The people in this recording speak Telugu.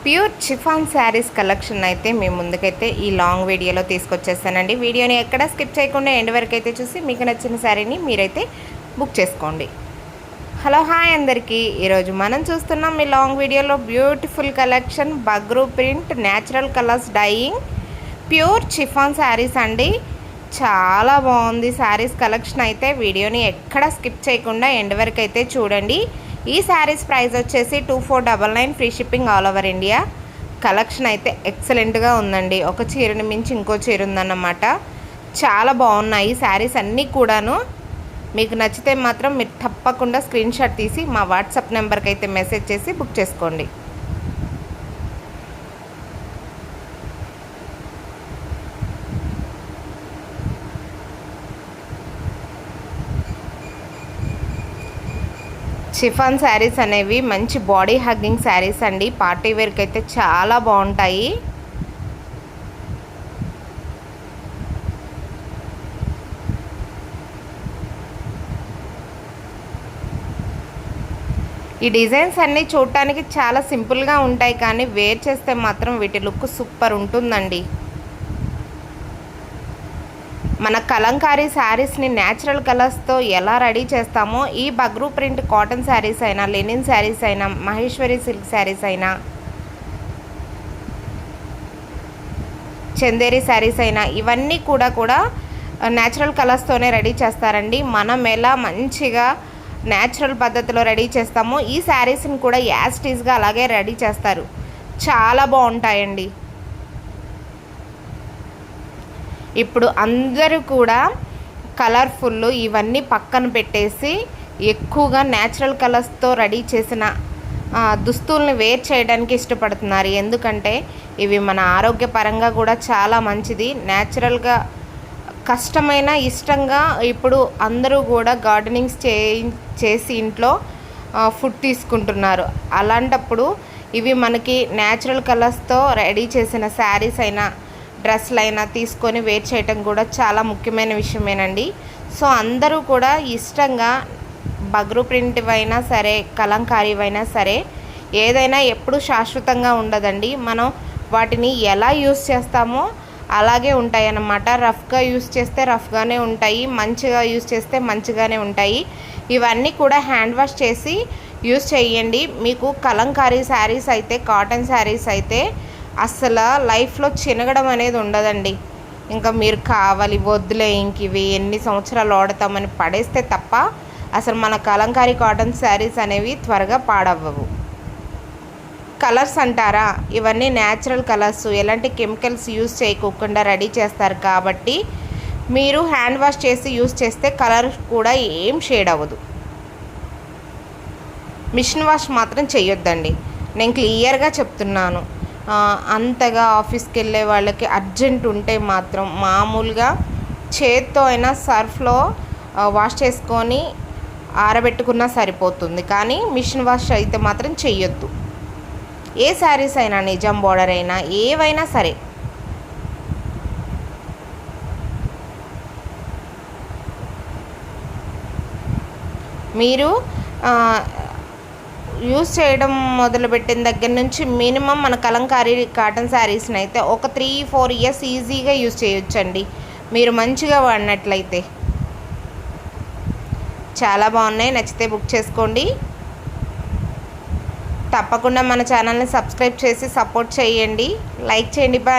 ప్యూర్ చిఫాన్ శారీస్ కలెక్షన్ అయితే మీ ముందుకైతే ఈ లాంగ్ వీడియోలో తీసుకొచ్చేస్తానండి. వీడియోని ఎక్కడ స్కిప్ చేయకుండా ఎండ్ వరకు అయితే చూసి మీకు నచ్చిన శారీని మీరైతే బుక్ చేసుకోండి. హలో హాయ్ అందరికీ, ఈరోజు మనం చూస్తున్నాం ఈ లాంగ్ వీడియోలో beautiful collection Bagru print natural colours dyeing pure chiffon saris అండి. చాలా బాగుంది శారీస్ కలెక్షన్ అయితే. వీడియోని ఎక్కడ స్కిప్ చేయకుండా ఎండ్ వరకు అయితే చూడండి. ఈ శారీస్ ప్రైస్ వచ్చేసి 2499 free shipping all over India. Collection అయితే ఎక్సలెంట్గా ఉందండి. ఒక చీరని మించి ఇంకో చీర ఉందన్నమాట. చాలా బాగున్నాయి శారీస్ అన్నీ కూడాను. మీకు నచ్చితే మాత్రం మీరు తప్పకుండా స్క్రీన్ షాట్ తీసి మా వాట్సాప్ నెంబర్కి అయితే మెసేజ్ చేసి బుక్ చేసుకోండి. షిఫాన్ శారీస్ అనేవి మంచి బాడీ హగ్గింగ్ శారీస్ అండి. పార్టీ వేర్కి అయితే చాలా బాగుంటాయి. ఈ డిజైన్స్ అన్నీ చూడటానికి చాలా సింపుల్గా ఉంటాయి, కానీ వేర్ చేస్తే మాత్రం వీటి లుక్ సూపర్ ఉంటుందండి. మన కలంకారీ శారీస్ని న్యాచురల్ కలర్స్తో ఎలా రెడీ చేస్తామో ఈ బగ్రూ ప్రింట్ కాటన్ శారీస్ అయినా, లెనిన్ శారీస్ అయినా, మహేశ్వరి సిల్క్ శారీస్ అయినా, చందేరి శారీస్ అయినా ఇవన్నీ కూడా న్యాచురల్ కలర్స్తోనే రెడీ చేస్తారండి. మనం ఎలా మంచిగా న్యాచురల్ పద్ధతిలో రెడీ చేస్తామో ఈ శారీస్ని కూడా యాస్టీస్గా అలాగే రెడీ చేస్తారు. చాలా బాగుంటాయండి. ఇప్పుడు అందరూ కూడా కలర్ఫుల్ ఇవన్నీ పక్కన పెట్టేసి ఎక్కువగా న్యాచురల్ కలర్స్తో రెడీ చేసిన దుస్తుల్ని వేర్ చేయడానికి ఇష్టపడుతున్నారు. ఎందుకంటే ఇవి మన ఆరోగ్యపరంగా కూడా చాలా మంచిది. న్యాచురల్గా కష్టమైన ఇష్టంగా ఇప్పుడు అందరూ కూడా గార్డెనింగ్స్ చేసి ఇంట్లో ఫుడ్ తీసుకుంటున్నారు. అలాంటప్పుడు ఇవి మనకి న్యాచురల్ కలర్స్తో రెడీ చేసిన శారీస్ అయినా, డ్రెస్లు అయినా తీసుకొని వేర్ చేయటం కూడా చాలా ముఖ్యమైన విషయమేనండి. సో అందరూ కూడా ఇష్టంగా బగ్రూ ప్రింట్వైనా సరే, కలంకారీవైనా సరే, ఏదైనా ఎప్పుడు శాశ్వతంగా ఉండదండి. మనం వాటిని ఎలా యూస్ చేస్తామో అలాగే ఉంటాయి అన్నమాట. రఫ్గా యూస్ చేస్తే రఫ్గానే ఉంటాయి, మంచిగా యూస్ చేస్తే మంచిగానే ఉంటాయి. ఇవన్నీ కూడా హ్యాండ్ వాష్ చేసి యూస్ చేయండి. మీకు కలంకారీ శారీస్ అయితే, కాటన్ శారీస్ అయితే అసలు లైఫ్లో చినగడం అనేది ఉండదండి. ఇంకా మీరు కావాలి వద్దులే ఇంక ఇవి ఎన్ని సంవత్సరాలు వాడతామని పడేస్తే తప్ప అసలు మన కలంకారీ కాటన్ శారీస్ అనేవి త్వరగా పాడవ్వవు. కలర్స్ అంటారా, ఇవన్నీ న్యాచురల్ కలర్స్, ఎలాంటి కెమికల్స్ యూస్ చేయకుండా రెడీ చేస్తారు కాబట్టి మీరు హ్యాండ్ వాష్ చేసి యూస్ చేస్తే కలర్ కూడా ఏం షేడ్ అవ్వదు. మిషన్ వాష్ మాత్రం చేయొద్దండి, నేను క్లియర్గా చెప్తున్నాను. అంతగా ఆఫీస్కి వెళ్ళే వాళ్ళకి అర్జెంట్ ఉంటే మాత్రం మామూలుగా చేత్తో అయినా సర్ఫ్లో వాష్ చేసుకొని ఆరబెట్టుకున్నా సరిపోతుంది, కానీ మిషన్ వాష్ అయితే మాత్రం చెయ్యొద్దు. ఏ శారీస్ అయినా, నిజాం బోర్డర్ అయినా, ఏవైనా సరే. మీరు యూస్ చేయడం మొదలుపెట్టిన దగ్గర నుంచి మినిమం మన కలంకారీ కాటన్ శారీస్ని అయితే ఒక 3-4 ఇయర్స్ ఈజీగా యూస్ చేయొచ్చండి మీరు మంచిగా వాడినట్లయితే. చాలా బాగున్నాయి, నచ్చితే బుక్ చేసుకోండి. తప్పకుండా మన ఛానల్ని సబ్స్క్రైబ్ చేసి సపోర్ట్ చేయండి, లైక్ చేయండి. బాయ్.